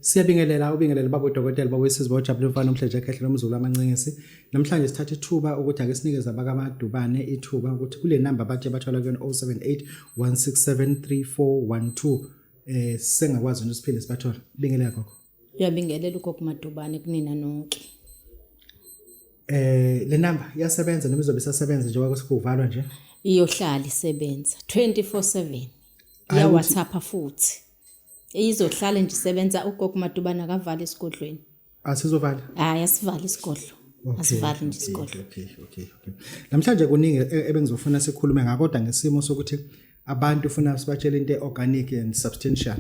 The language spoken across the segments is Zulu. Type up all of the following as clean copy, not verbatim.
Ubingelela babo dokotela bakwesizwe bojabule mfana nomhleje ekhehle nomzulu amancengisi. Namhlanje sithatha ithuba ukuthi ake sinikeze abakaMadubane ithuba ukuthi kule number bathi bathola kuyona 078 1673412 sengakwazi ukuthi siphinde sibathola. Bingelela gogo. Uyabingelela ugogo Madubane kunina nonke. Le number iyasebenza noma izobe isasebenza njengoba sikuvalwa nje? Iyohlala isebenza 24/7. Ya WhatsApp futhi. Izohlala nje isebenza ugogo Madubane akavala esigodlweni. Asizovala? Hayi asivala isigodlo. Asivali nje isigodlo. Okay. Namhlanje kuningi ebengizofuna sikhulume ngakho kodwa ngesimo sokuthi abantu ufuna sibatshele into organic and substantial.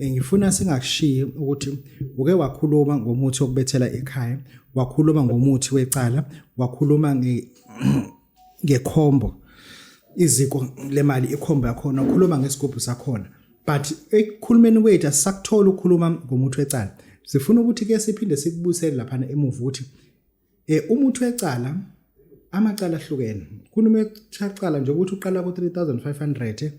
Ngifuna singakushiyi ukuthi uke wakhuluma ngomuthi wokubethela ekhaya, wakhuluma ngomuthi wecala, wakhuluma ngekhombo. Iziko lemali ikhomba yakhona, ukhuluma ngesigubhu sakhona. But ekukhulumeni wethu asakuthola ukukhuluma ngomuthi wecala. Sifuna ukuthi ke siphinde sikubusele lapha emuva ukuthi umuthi wecala amacala ahlukene. Kunomecala nje ukuthi uqala ku 3500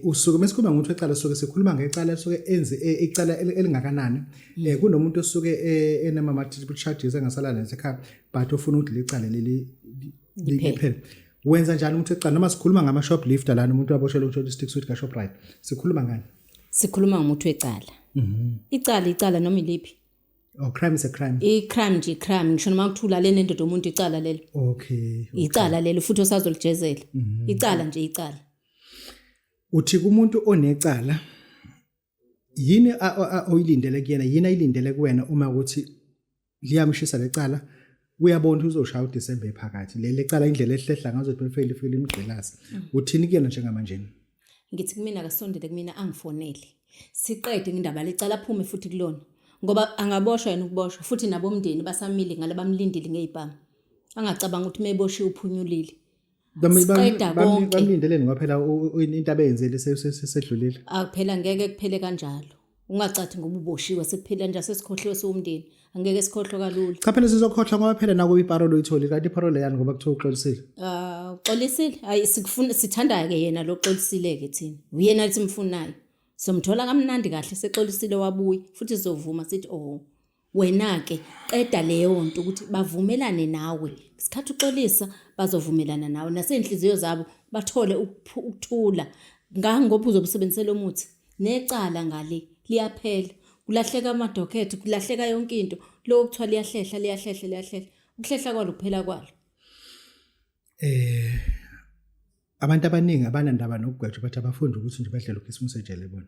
usuke mesikhuluma ngomuthi wecala soke sikhuluma ngecala soke enze icala elingakanani. Kunomuntu osuke enama multiple charges engasala nesekhaya but ufuna ukuthi licala leli liphele. Wenza njani umuthi wecala noma sikhuluma ngama shoplifter lana umuntu waboshela ukuthi stick suit ka Shoprite sikhuluma ngani? Sikhuluma ngomuthi wecala. Icala noma iliphi? Oh, crime is a crime. Crime nje crime ngisho noma kuthula le nento umuntu icala lelo. Okay. Icala lelo futhi osazolijezela. Icala nje icala. Uthi kumuntu onecala yini oyilindele kuyena yini ayilindele kuwena uma ukuthi liyamshisa lecala uyabona uzoshaya uDecember ephakathi le cala indlela ehlehla ngazo befile imgqilazi uthini kuyena njengamanje? Ngithi kumina akasondele kumina angifonele siqede indaba lecala aphume futhi kulona ngoba angaboshwa yena ukuboshwa futhi nabomndeni basamile ngalabamlindile ngezibhamu angacabanga ukuthi mayeboshiwe uphunyulile siqeda konke bamlindeleni ngoba phela into abeyenzele sesedlulile akuphela ngeke kuphele kanjalo ungacathi ngoba uboshiwe sekuphela nje sesikhohliwe somndeni angeke sikhohlwe kalula cha phela sizokhohlwa ngoba phela nako iparole uyitholi kanti iparole yani ngoba kuthiwa uxolisile uxolisile hayi sikufuna sithanda ke yena lo xolisile ke thina uyena lithi mfunayo somthola kamnandi kahle sexolisile wabuya futhi sizovuma sithi wena ke qeda leyo nto ukuthi bavumelane nawe isikhathi uxolisa bazovumelana nawe nasenhliziyo zabo bathole ukuthula ngoba uzobusebenzisela umuthi necala ngale liyaphela kulahleka amadokethi kulahleka yonke into lo kuthiwa liyahlehla ukuhlehla kwalo kuphela kwalo abantu abaningi abanandaba nokugwetshwa bathi abafundi ukuthi nje badlela uKhisimusi ejele bona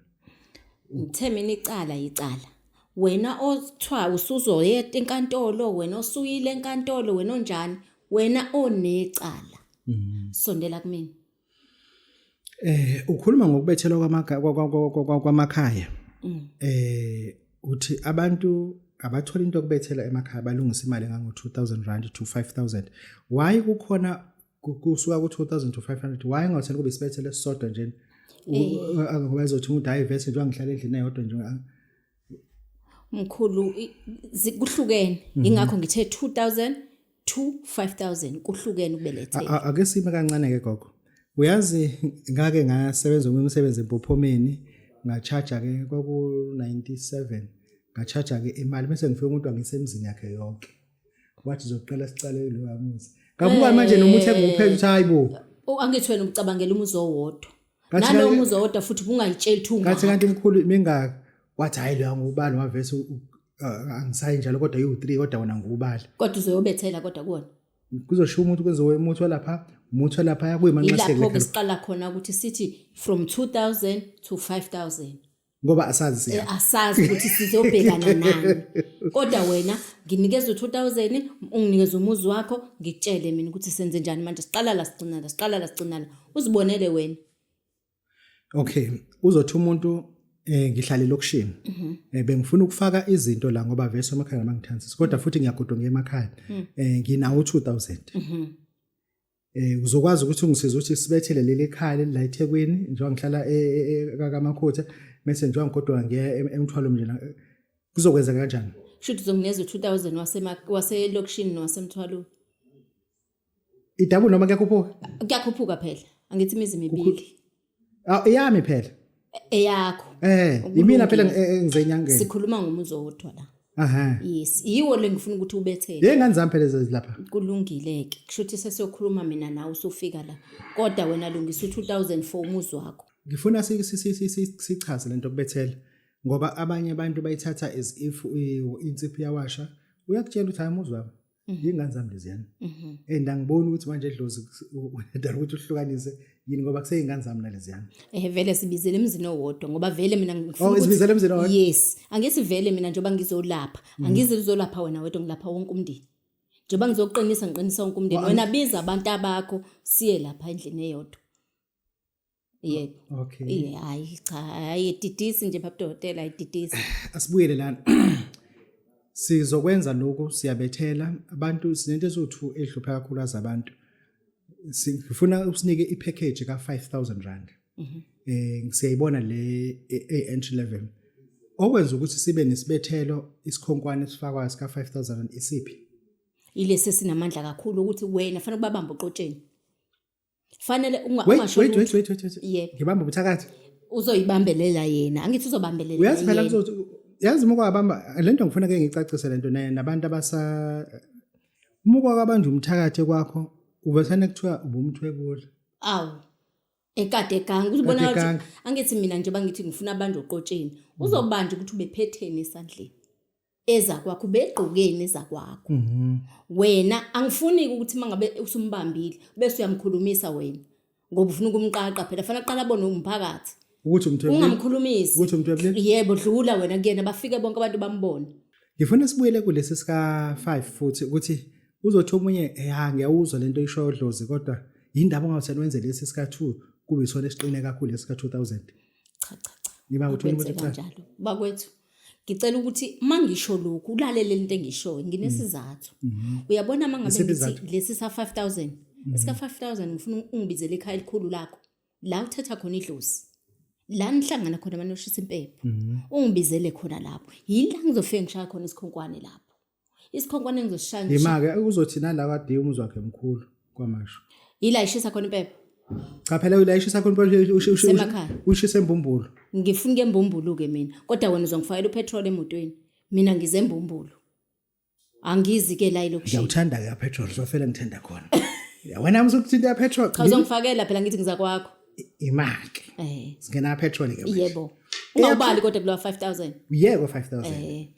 ngithemeni icala wena othwa usuzoyeta enkantolo wena osuyile enkantolo wena onjani wena onecala sondela kumina ukhuluma ngokubethelwa kwamakhaya uthi abantu abathola into yokubethela emakhaya balungisa imali ngango 2000 rand to 5000 why kukhona kusuka ku 2000 to 500 why ngathena kube sibethele sisodwa nje ngoba ezothi umuntu ayivese nje angihlala endlini eyodwa nje mkhulu kuhlukene ingakho ngithe 2000 to 5000 kuhlukene ukubelethela ake sime kancane ke gogo uyazi ngake ngasebenza umsebenzi eBophomeni ngacharge ke kwaku 97 ngacharge ke imali bese ngifike umuntu wangisemzini yakhe yonke wathi zoqala sicale lo amuzi ngabuka manje nomuthi enguphethe uthi hayibo angithi wena ucabangela umuzi owodwa nalo umuzi owodwa futhi ungayitsheli thunga kanti mkhulu mingaka wathi hayi lo ngubani wavese angisayi njalo kodwa u3 kodwa wona ngubali kodwa uzobethela kodwa kuona kuzoshiya umuntu kwenziwe umuthi walapha yakuyimanqaseke lapho siqala khona ukuthi sithi from 2000 to 5000 ngoba asazi ukuthi sizobhekana nani kodwa wena nginikeza u2000 unginikeza umuzi wakho ngikutshele mina ukuthi senze njani manje siqala la sigcina la uzibonele wena okay uzothi umuntu ngihlala elokushini bengifuna ukufaka izinto la ngoba vese emakhaya ngangithansi kodwa futhi ngiyagodonga emakhaya nginawo 2000 uzokwazi ukuthi ungisize ukuthi sibethele leli ekhaya la eThekwini njengoba ngihlala kaMakhotha bese njengoba ngigodwa ngiya emthwalo nje kuzokwenza kanjani shothi uzongineza u2000 waselokushini nowasemthwalo idouble noma kuyakhuphuka phela angithi imizi emibili yami phela eyakho Yimina phela engizenyangeni. sikhuluma ngomuzi owodwa la Aha. yes yiwo le ngifuna ukuthi ubethele Yengane zami phela lapha. kulungile-ke kusho ukuthi sesiyokhuluma mina nawe usufika la kodwa wena lungisa u-2004 umuzi wakho Ngifuna sichaze lento kubethela ngoba abanye abantu bayithatha as if insipho yawasha uyakutshela ukuthi hayi umuzi wami yingane zami leziyana and angiboni ukuthi manje edlozi udala ukuthi uhlukanise yini ngoba kuseyingane zami naleziyana vele sibizele emzini owodwa ngoba vele mina isibizele emzini owodwa yes angisivele mina njengoba ngizolapha angize ngizolapha wena wedwa ngilapha wonke umndeni njengoba ngizoqinisa ngiqinisa wonke umndeni wena biza abantu abakho siye lapha endlini eyodwa yebo okay hayi cha hayi didisi nje papa hotel ayididisi asibuyele lana sizokwenza lokho siyabethela abantu sinento ezothu ehlupha kakhulu azabantu sifuna usinike ipackage ka 5000 rand ngisiyayibona le entry level okwenza ukuthi sibe nesibethelo isikhonkwane esifakwayo sika 5000 rand isiphi ilese sinamandla kakhulu ukuthi wena fanele kubabamba uqotsheni fanele ungasho wait yebo ngibamba ubuthakathi uzoyibambelela yena angithi uzobambelela uyazi phela kuzothi yazi umuko wabamba lento ngifuna ke ngicacise lento nabantu abasa umuko wabantu umthakathe kwakho uvesane kuthiwa ubumthwebula awu ekade gang uzibona ukuthi angithi mina nje bangithi ngifuna abantu oqotsheni uzobanje ukuthi ubephetheni esandleni eza kwakho begqokeni eza kwakho wena angifuni ukuthi mangabe usumbambile bese uyamkhulumisa wena ngoba ufuna ukumqaqa phela fanele aqala abone umphakathi ukuthi umthwebula ungamkhulumisi ukuthi umthwebula yebo dlula wena kuyena bafike bonke abantu bambone ngifuna sibuyele kulesi sika 5 futhi ukuthi uzothi omunye ngiyawuzwa lento isho odlozi kodwa yindaba ongathi wenze lesi sika 2 kube isona esiqine kakhulu lesi sika 2000 cha ngiba uthini ukuthi kanjalo bakwethu ngicela ukuthi mangisho lokhu ulalele lento engishoyo nginesizathu uyabona mangabe ngithi lesi sa 5000 esika 5000 ngifuna ungibizele ekhaya elikhulu lakho la uthatha khona idlozi la nihlangana khona manoshisa impepho ungibizele khona lapho yila ngizofika ngishaya khona isikhonkwane lapho isikhonkwane engizosishaya imake uzothi nala kade umuzi wakhe emkhulu kwamasho yila ishisa khona impepho cha phela ulayishisa khona ushisa embumbulo ngifuna ke embumbulo ke mina kodwa wena uzongifakela upetrol emotweni mina ngize embumbulo angizi ke la ilokushaya ngiyawuthanda ke petrol sofela ngithanda khona wena msukuthinta petrol cha uzongifakela phela ngithi ngiza kwakho imake singena petrol ke yebo ungawubali kodwa kulo 5000 yebo 5000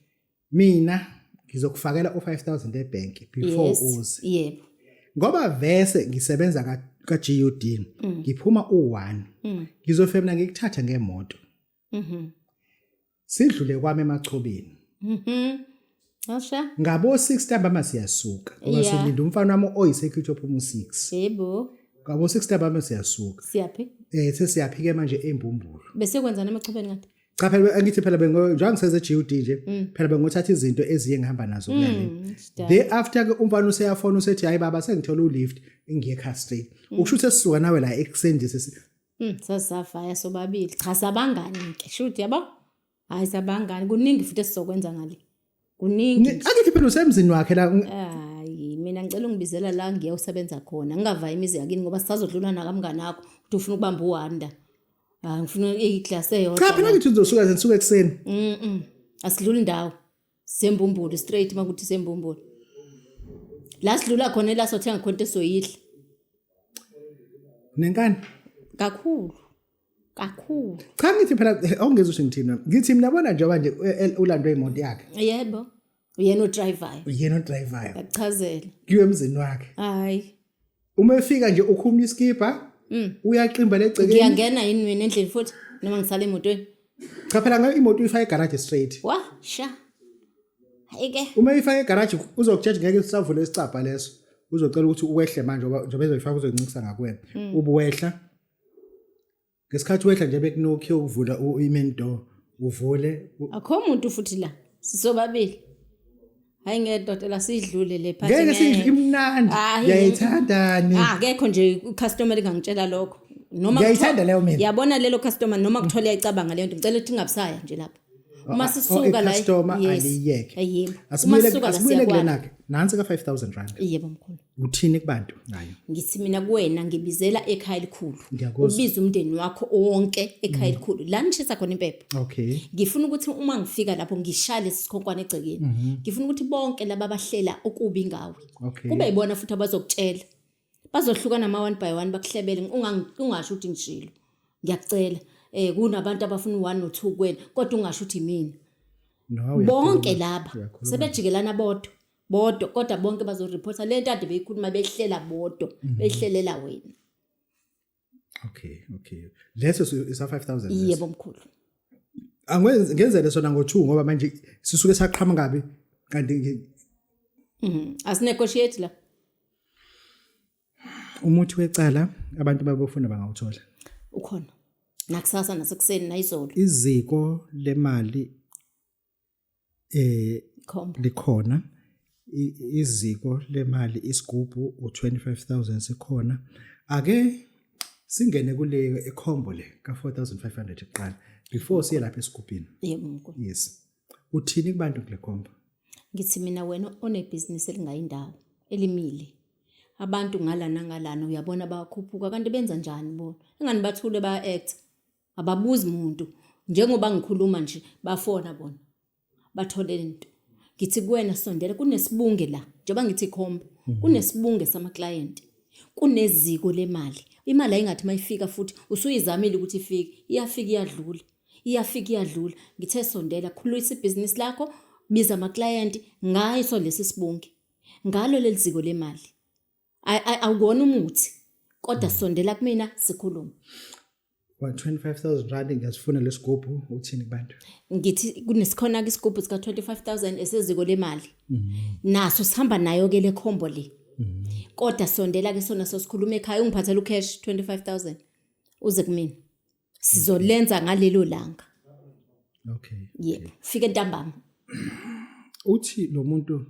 mina ngizokufakela u5000 ebank before uze yebo ngoba vese ngisebenza ka GUD ngiphuma u1 ngizofika mina ngikuthatha ngemoto sidlule kwami emachobeni Asha ngabo 6 ntambama siyasuka ngoba silinda umfana wami oyisecurity ophuma u6 yebo ngabo 6 ntambama siyasuka siyaphi sesiyaphike manje embumbulo bese kwenza namachobeni ngathi cha phela angithi phela njengoba ngiseze GUD nje phela bengothatha izinto eziye ngihamba nazo kuyaleni thereafter ke umfana useyafona usethi hayi baba sengithola ulift ngiye Castrate ukushuthi sisuka nawe la eksende sasafaya sobabili cha sabangani ke shoot yabo hayi sabangani kuningi futhi esizokwenza ngale kuningi angithi phela usemzini wakhe la hayi mina ngicela ungibizela la ngiyawusebenza khona ngingavaya imizi yakini ngoba sisazodlula nakamngani akho uthi ufuna ukubamba uwanda ngifuna iclass eyodwa cha phela ngithi uzosuka senisuka ekseni asidlula indawo sembumbulo straight makuthi sembumbulo la sidlula khona la sothenga khona into esoyidla nenkani kakhulu cha ngithi phela awungezwe usingithina ngithi mina bona njengoba nje ulandwe imoto yakhe yebo uyena udriver akuchazela kiwe emzini wakhe hayi uma efika nje ukhumula iskipa uyaqimba lecekeni ngiyangena yini mina endlini futhi noma ngisala emotweni cha phela imoto uyifaka egarage straight sha hayike uma uyifaka egarage uzokutshela ngeke usavule isicapha leso uzocela ukuthi uwehle manje njengoba ezoyifaka uzoyincikisa ngakwena ubuwehla ngesikhathi wehla nje bekunokhe ukuvula i-main door uvule akho umuntu futhi la sisobabili hayi ngedodela sidlule le phathi ngeke sidle imnandi yayithandani akekho nje ucustomer engangitshela lokho noma ngiyayithanda leyo mina yabona lelo customer noma kuthola iyacabanga leyo nto ngicela ukuthi ngingabusaya nje lapha uma sisuka la customer aliyeke yebo uma asibuyele sisuka la asibuyele siyakwazi kulena ke nansi ka 5000 rand yebo mkhulu uthini kubantu ngayo ngithi mina kuwena ngibizela ekhaya elikhulu Ngiyakuzwa. ubiza umndeni wakho wonke ekhaya elikhulu la nishisa khona impepho okay ngifuna ukuthi uma ngifika lapho ngishale isikhonkwane egcekeni ngifuna ukuthi bonke laba abahlela ukubi ngawe Okay. kube yibona futhi abazokutshela bazohlukana ama one by one bakuhlebele ungasho ukuthi ngishilo ngiyacela kunabantu abafuna 1 no 2 kwena kodwa ungasho ukuthi mina no bonke laba sebejikelana bodwa kodwa bonke bazoreporta lento ade beyikhuluma behlela bodwa behlelela wena okay leso isa 5000 yebo mkhulu ngenzele sona ngo2 ngoba manje sisuke saqhama kabi kanti asinegotiate la umuthi wecala abantu babofuna bangawuthola ukhona nakusasa nasekuseni nayizolo iziko lemali khomba likhona iziko lemali isigubhu u25000 sikhona ake singene kule ekhombo le ka 4500 iqala before siye lapha esigubhini yebo mkhulu yes uthini kubantu kule khombo ngithi mina wena onebusiness elingayindawo elimile abantu ngalana ngalana uyabona bakhuphuka kanti benza njani bona engani bathule baya act ababuzi umuntu njengoba ngikhuluma nje bafona bona bathole into ngithi kuwena sondela kunesibunge la njengoba ngithi khombo kunesibunge sama client kuneziko lemali imali ayingathi mayifika futhi usuyizamile ukuthi ifike iyafika iyadlula ngithe sondela khulisa ibusiness lakho biza ama client ngayiso lesi sibunge ngalo leliziko lemali awukona umuthi kodwa sondela kumina sikhuluma 125,000 rand ngiyasifuna lesigubhu uthini kubantu ngithi kunesikhona ke isigubhu sika 25000 eseziko lemali naso sihamba nayo ke le khombo le kodwa sondela ke sona sosikhuluma ekhaya ungiphathela ucash 25000 uze kumina sizolenza ngalelo langa okay yebo fike ntambama uthi lo muntu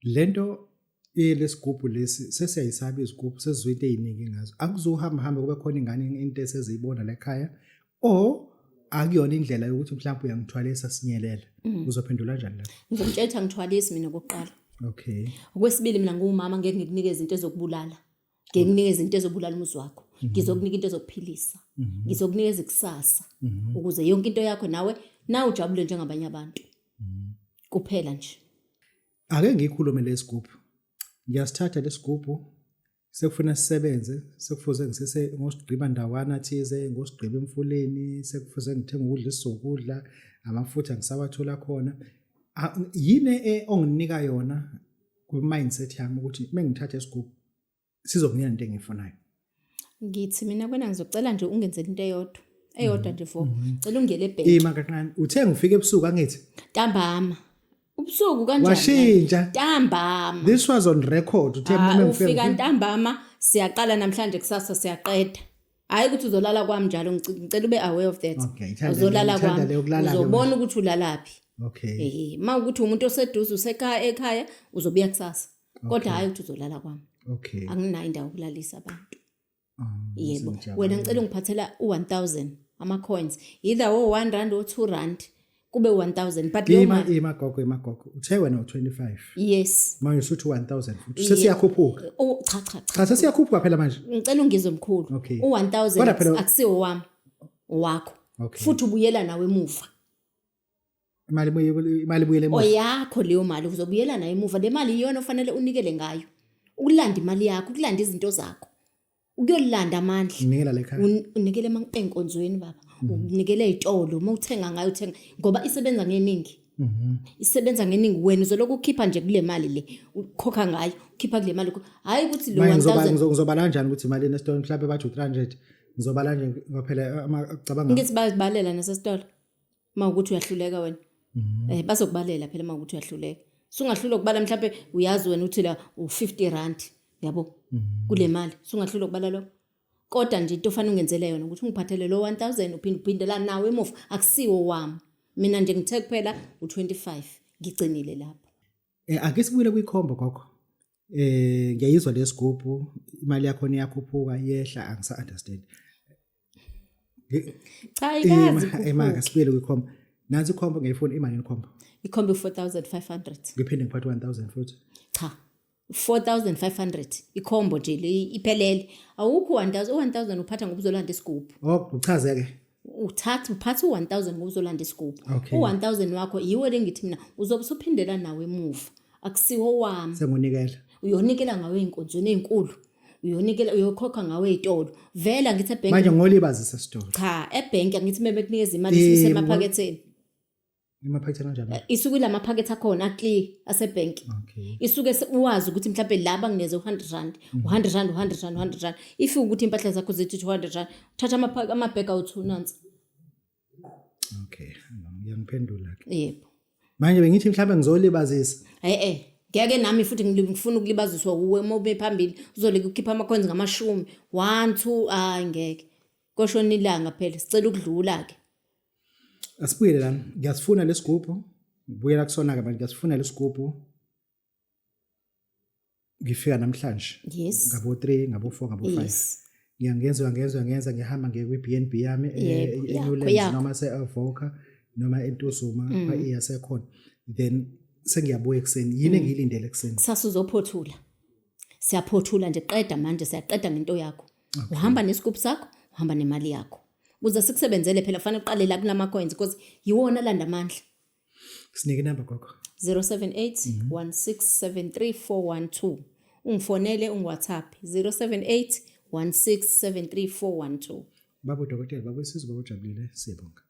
lento lesigubhu lesi sesiyayisaba izigubhu sezizwe into eziningi ngazo akuzohamba kube khona ingane into esezibona la ekhaya o akuyona indlela yokuthi mhlawumbe uyangithwalisa sinyelela uzophendula kanjani lapho ngizomtshela ngithwalisi mina kokuqala okay okwesibili mina ngumama ngeke ngikunikeze into ezokubulala ngeke nginikeze into ezobulala umuzi wakho ngizokunika into ezokuphilisa ngizokunikeza ikusasa ukuze yonke into yakho nawe ujabule njengabanye abantu kuphela nje ake ngikhulume lesigubhu ngiyasithatha lesigubhu sekufuna sisebenze sekufuze ngisese ngosigqiba ndawana thize ngosigqiba emfuleni sekufuze ngithenga ukudla isokudla amafutha ngisawathola khona yini onginika yona ku mindset yami ukuthi mengithatha isigubhu sizokunika into engiyifunayo ngithi mina kwena ngizocela nje ungenzele into eyodwa nje for cela ungele ebhenki kancane uthe ngifike ebusuku angithi ntambama ubusuku kanjani washintsha ntambama this was on record uthe mina ufika ntambama siyaqala namhlanje kusasa siyaqeda hayi ukuthi uzolala kwami njalo ngicela ube aware of that uzolala kwami uzobona ukuthi ulalaphi okay mawukuthi umuntu oseduze ekhaya uzobuya kusasa kodwa hayi ukuthi uzolala kwami okay anginayo indawo ukulalisa abantu yebo wena ngicela ungiphathela u1000 ama coins either o1 rand or 2 rand kube 1000 but imagogo uthe wena u25 yes manje usuthi 1000 futhi sesiyakhuphuka cha sesiyakhuphuka phela manje ngicela ungizwe mkhulu u1000 akusiwo wami wakho futhi ubuyela nawe emuva imali buyele emuva oyakho leyo mali uzobuyela nayo emuva le mali iyona ofanele unikele ngayo ukulanda imali yakho ukulanda izinto zakho ukuyolanda amandla unikela lekhaya unikele enkonzweni baba unikele izitolo mawuthenga ngayo uthenga ngoba isebenza ngeningi isebenza ngeningi wena uzoloku ukhipha nje kule mali le ukhokha ngayo ukhipha kule mali hayi ukuthi lo 1000 ngizobala kanjani ukuthi imali nesitolo mhlawumbe bathi 300 ngizobala nje ngophela acabanga ngithi bazibalela nasesitolo mawukuthi uyahluleka wena bazokubalela phela mawukuthi uyahluleka sungahlula ukubala mhlawumbe uyazi wena uthi la u50 rand yabo kule mali sungahlula ukubala lo kodwa nje into ofanele ungenzele yona ukuthi ungiphathele lo 1000 uphindela nawe emuva akusiwo wami mina nje ngithe kuphela u25 ngigcinile lapho ake sibuyele kwikhombo gogo ngiyayizwa lesigubhu imali yakho iyakhuphuka yehla angisa understand cha ikazi emaka sibuyele kwikhombo Nansi ikhombo ngefoni imali ikhombo. ikhombe 4500. Ngiphinde ngiphathe 1000 futhi. Cha. 4500 ikhombo nje le iphelele. Awukho 1000 uphatha ngoba uzolanda isigubhu. Oh, uchazeke. Uphatha u1000 ngoba uzolanda isigubhu. Okay. U1000 wakho yiwo lengithi mina uzobe usuphindela nawe emuva. Akusiwo wami. Sengonikela. Uyonikela ngawe inkonzweni ezinkulu. Uyokhokha ngawe ezitolo. Vela ngithi ebhenki. Manje ngolibazisa store. Cha, ebhenki ngithi bebekunikeza imali isuse emaphaketheni. Emaphaketheni kanjani? Isuke lamaphakethe akhona clear asebhenki. Okay. Isuke uwazi ukuthi mhlawumbe laba ngineze u100 100 if ukuthi impahla zakho zithi 200 uthatha amabhega awu2 nansi. Okay, ngiyangiphendula ke. Yebo. Manje bengithi mhlawumbe ngizolibazisa. Ngeke nami futhi ngifuna ukulibaziswa uwe mobe phambili uzoleke ukhipha amacoins ngama10 1 2 ngeke. Kosho nilanga phela sicela ukudlula ke. Asibuyele lana, ngiyasifuna lesigubhu. Ngibuyela kusona ke manje ngiyasifuna lesigubhu. Ngifika namhlanje. Yes. Ngabo 3, ngabo 4, ngabo 5. Yes. Ngiyangenza ngihamba ngiye kwi-BNB yami eNewlands noma se-Avoca noma eNtuzuma kwa iyasekhona. Then sengiyabuya ekseni. Yini engiyilindele ekseni? Kusasa uzophothula. Siyaphothula nje qeda manje siyaqeda ngento yakho. Uhamba nesigubhu sakho, uhamba nemali yakho. Ukuze sikusebenzele phela kufanele uqale la kunama coins because yiwona landa amandla. Sinike number gogo. 078 1673412. Ungifonele ungWhatsApp 078 1673412. Babo dokotela babesizwe babujabulile siyabonga.